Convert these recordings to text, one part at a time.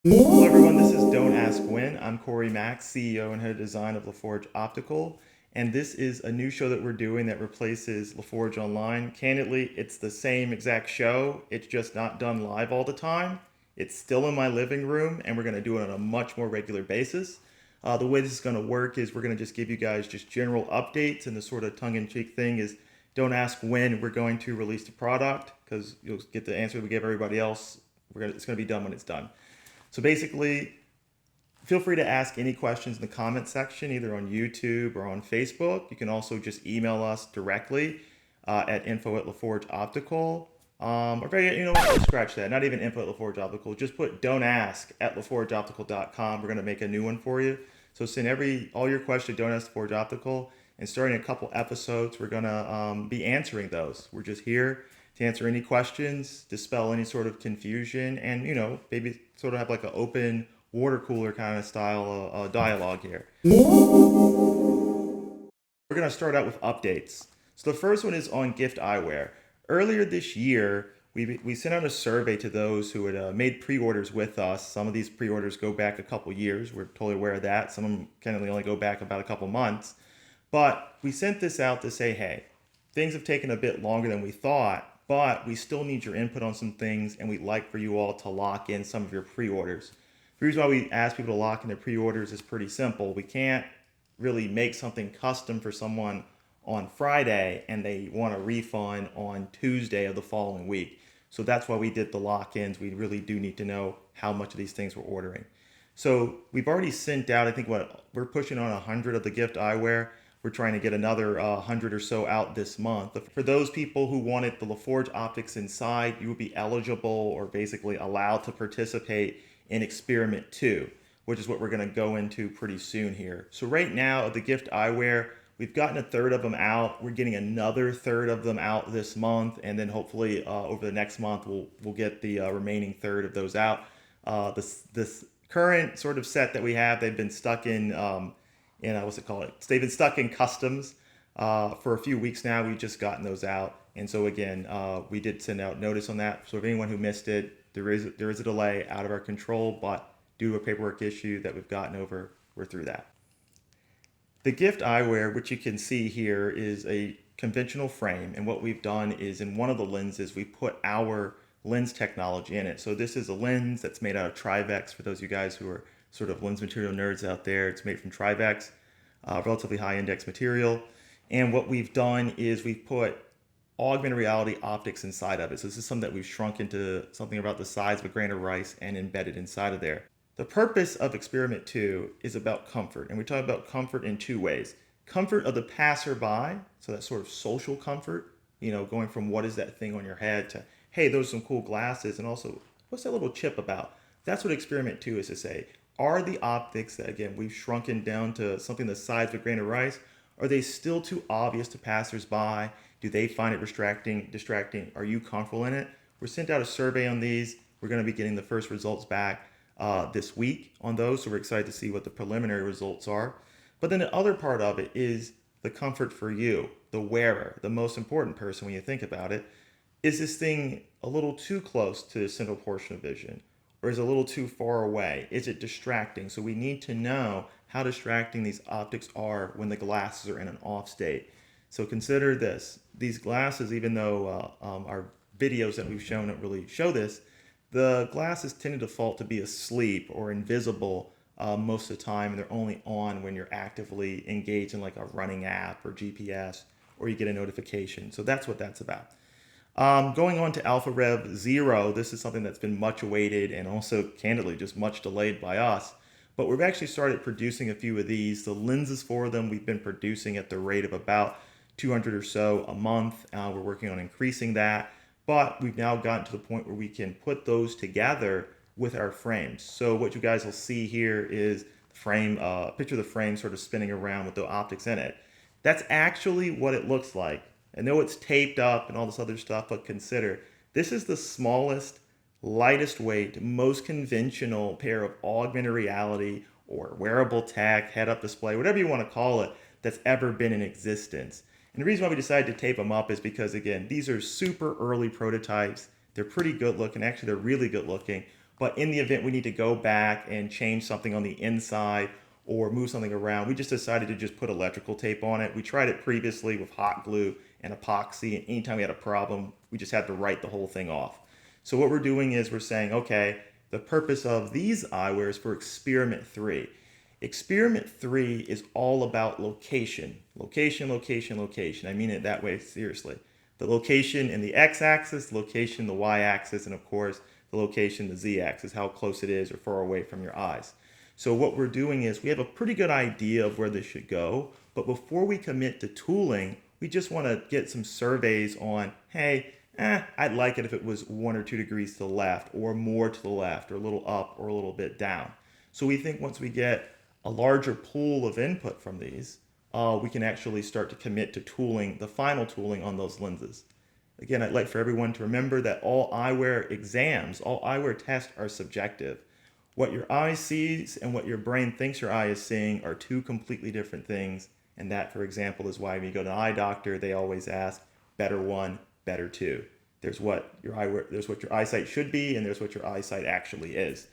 Hello everyone, this is Don't Ask When. I'm Corey Mack, CEO and head of design of Laforge Optical, and this is a new show that we're doing that replaces Laforge Online. Candidly, it's the same exact show, it's just not done live all the time. It's still in my living room, and we're going to do it on a much more regular basis. The way this is going to work is we're going to just give you guys just general updates, and the sort of tongue-in-cheek thing is don't ask when we're going to release the product, because you'll get the answer we give everybody else. It's going to be done when it's done. So basically, feel free to ask any questions in the comment section, either on YouTube or on Facebook. You can also just email us directly at info@laforgeoptical. Or you know what, scratch that. Not even info at Laforge Optical. Just put don't ask at laforgeoptical.com. We're going to make a new one for you. So send all your questions to don't ask Laforge Optical. And starting a couple episodes, we're going to be answering those. We're just here to answer any questions, dispel any sort of confusion, and maybe sort of have like an open water cooler kind of style dialogue here. We're going to start out with updates. So the first one is on gift eyewear. Earlier this year, we sent out a survey to those who had made pre-orders with us. Some of these pre-orders go back a couple years. We're totally aware of that. Some of them kind of only go back about a couple months. But we sent this out to say, hey, things have taken a bit longer than we thought, but we still need your input on some things, and we'd like for you all to lock in some of your pre-orders. The reason why we ask people to lock in their pre-orders is pretty simple. We can't really make something custom for someone on Friday and they want a refund on Tuesday of the following week. So that's why we did the lock-ins. We really do need to know how much of these things we're ordering. So we've already sent out, I think we're pushing on 100 of the gift eyewear. We're trying to get another 100 or so out this month. But for those people who wanted the Laforge optics inside, you would be eligible or basically allowed to participate in Experiment 2, which is what we're going to go into pretty soon here. So right now, of the gift eyewear, we've gotten a third of them out. We're getting another third of them out this month, and then hopefully over the next month we'll get the remaining third of those out. This current sort of set that we have, they've been stuck in what's it called? They've been stuck in customs for a few weeks now. We've just gotten those out, and so again, we did send out notice on that. So if anyone who missed it, there is a delay out of our control, but due to a paperwork issue that we've gotten over, we're through that. The gift eyewear, which you can see here, is a conventional frame, and what we've done is in one of the lenses, we put our lens technology in it. So this is a lens that's made out of Trivex. For those of you guys who are sort of lens material nerds out there, it's made from Trivex, relatively high index material. And what we've done is we've put augmented reality optics inside of it. So this is something that we've shrunk into something about the size of a grain of rice and embedded inside of there. The purpose of Experiment 2 is about comfort, and we talk about comfort in two ways. Comfort of the passerby, so that sort of social comfort, going from what is that thing on your head to, hey, those are some cool glasses, and also, what's that little chip about? That's what Experiment 2 is to say. Are the optics that, again, we've shrunken down to something the size of a grain of rice, are they still too obvious to passersby? Do they find it distracting? Are you comfortable in it? We're sent out a survey on these. We're going to be getting the first results back this week on those, so we're excited to see what the preliminary results are. But then the other part of it is the comfort for you, the wearer, the most important person when you think about it. Is this thing a little too close to the central portion of vision? Or is it a little too far away? Is it distracting? So we need to know how distracting these optics are when the glasses are in an off state. So consider this. These glasses, even though our videos that we've shown don't really show this, the glasses tend to default to be asleep or invisible most of the time, and they're only on when you're actively engaged in like a running app or GPS, or you get a notification. So that's what that's about. Going on to Alpha Rev 0, this is something that's been much awaited and also, candidly, just much delayed by us. But we've actually started producing a few of these. The lenses for them, we've been producing at the rate of about 200 or so a month. We're working on increasing that. But we've now gotten to the point where we can put those together with our frames. So what you guys will see here is the frame, picture of the frame sort of spinning around with the optics in it. That's actually what it looks like. I know it's taped up and all this other stuff, but consider this is the smallest, lightest weight, most conventional pair of augmented reality or wearable tech, head up display, whatever you want to call it, that's ever been in existence. And the reason why we decided to tape them up is because, again, these are super early prototypes. They're pretty good looking. Actually, they're really good looking. But in the event we need to go back and change something on the inside or move something around, we just decided to just put electrical tape on it. We tried it previously with hot glue and epoxy, and anytime we had a problem, we just had to write the whole thing off. So what we're doing is we're saying, okay, the purpose of these eyewear is for experiment 3. Experiment 3 is all about location. Location, location, location. I mean it that way, seriously. The location in the x-axis, location the y-axis, and of course, the location the z-axis, how close it is or far away from your eyes. So what we're doing is we have a pretty good idea of where this should go, but before we commit to tooling, we just want to get some surveys on, hey, I'd like it if it was 1 or 2 degrees to the left, or more to the left, or a little up, or a little bit down. So we think once we get a larger pool of input from these, we can actually start to commit to tooling, the final tooling on those lenses. Again, I'd like for everyone to remember that all eyewear exams, all eyewear tests are subjective. What your eye sees and what your brain thinks your eye is seeing are two completely different things. And that, for example, is why when you go to an eye doctor, they always ask, better one, better two. There's what your eyesight should be, and there's what your eyesight actually is.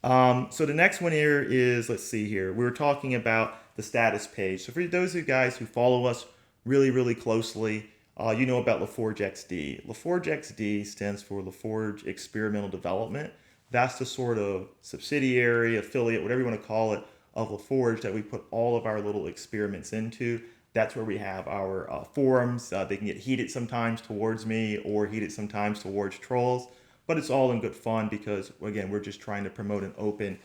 So the next one here is, let's see here. We were talking about the status page. So for those of you guys who follow us really, really closely, you know about Laforge XD. Laforge XD stands for Laforge Experimental Development. That's the sort of subsidiary, affiliate, whatever you want to call it, of Laforge that we put all of our little experiments into. That's where we have our forums. They can get heated sometimes towards me or heated sometimes towards trolls, but it's all in good fun because, again, we're just trying to promote an open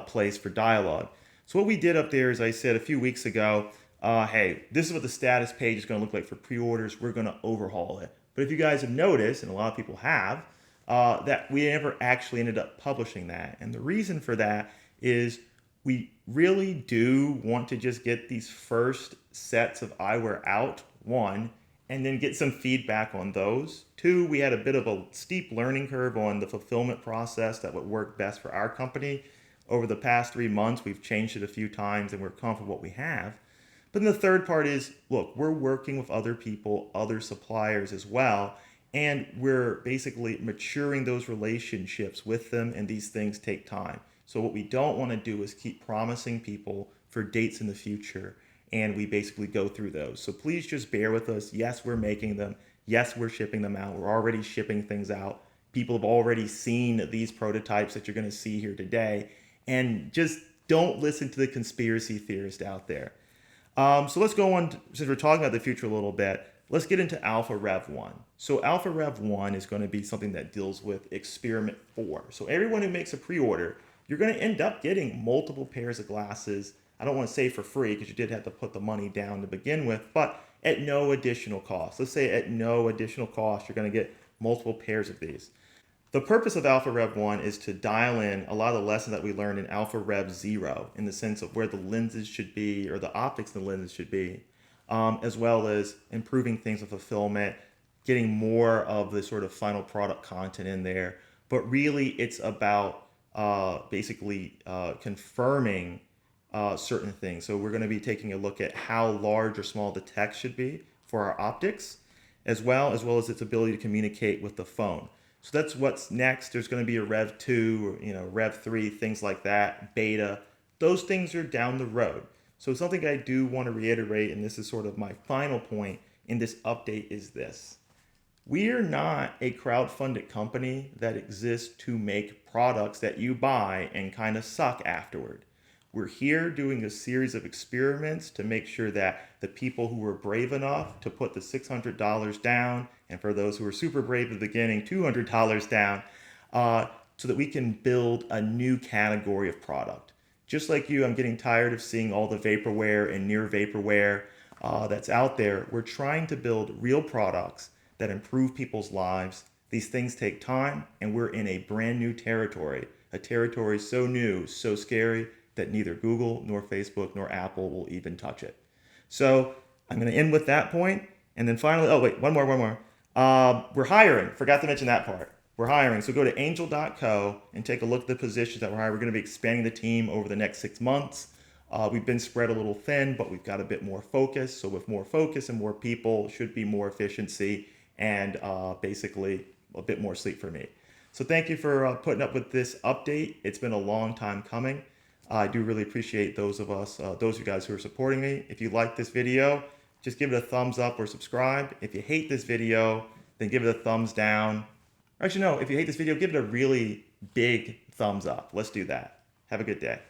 place for dialogue. So what we did up there, as I said a few weeks ago, hey, this is what the status page is going to look like for pre-orders. We're going to overhaul it. But if you guys have noticed, and a lot of people have, that we never actually ended up publishing that. And the reason for that is we really do want to just get these first sets of eyewear out, one, and then get some feedback on those. Two, we had a bit of a steep learning curve on the fulfillment process that would work best for our company. Over the past 3 months, we've changed it a few times and we're comfortable with what we have. But then the third part is, look, we're working with other people, other suppliers as well, and we're basically maturing those relationships with them, and these things take time. So what we don't want to do is keep promising people for dates in the future, and we basically go through those. So please just bear with us. Yes, we're making them. Yes, we're shipping them out. We're already shipping things out. People have already seen these prototypes that you're going to see here today, and just don't listen to the conspiracy theorists out there. So let's go on, since we're talking about the future a little bit, let's get into Alpha Rev 1. So Alpha Rev 1 is going to be something that deals with Experiment 4. So everyone who makes a pre-order, you're going to end up getting multiple pairs of glasses. I don't want to say for free because you did have to put the money down to begin with, but at no additional cost. Let's say at no additional cost, you're going to get multiple pairs of these. The purpose of Alpha Rev 1 is to dial in a lot of the lessons that we learned in Alpha Rev 0 in the sense of where the lenses should be or the optics in the lenses should be, as well as improving things with fulfillment, getting more of the sort of final product content in there. But really, it's about basically confirming certain things. So we're going to be taking a look at how large or small the text should be for our optics, as well as its ability to communicate with the phone. So that's what's next. There's going to be a Rev 2, Rev 3, things like that, beta. Those things are down the road. So something I do want to reiterate, and this is sort of my final point in this update, is this. We are not a crowd-funded company that exists to make products that you buy and kind of suck afterward. We're here doing a series of experiments to make sure that the people who were brave enough to put the $600 down, and for those who were super brave at the beginning, $200 down, so that we can build a new category of product. Just like you, I'm getting tired of seeing all the vaporware and near vaporware that's out there. We're trying to build real products that improve people's lives. These things take time, and we're in a brand new territory, a territory so new, so scary, that neither Google nor Facebook nor Apple will even touch it. So I'm going to end with that point. And then finally, oh wait, one more. We're hiring. Forgot to mention that part. We're hiring. So go to angel.co and take a look at the positions that we're hiring. We're going to be expanding the team over the next 6 months. We've been spread a little thin, but we've got a bit more focus. So with more focus and more people, should be more efficiency and basically a bit more sleep for me. So thank you for putting up with this update. It's been a long time coming. I do really appreciate those of you guys who are supporting me. If you like this video, just give it a thumbs up or subscribe. If you hate this video, then give it a thumbs down. Or actually, no, if you hate this video, give it a really big thumbs up. Let's do that. Have a good day.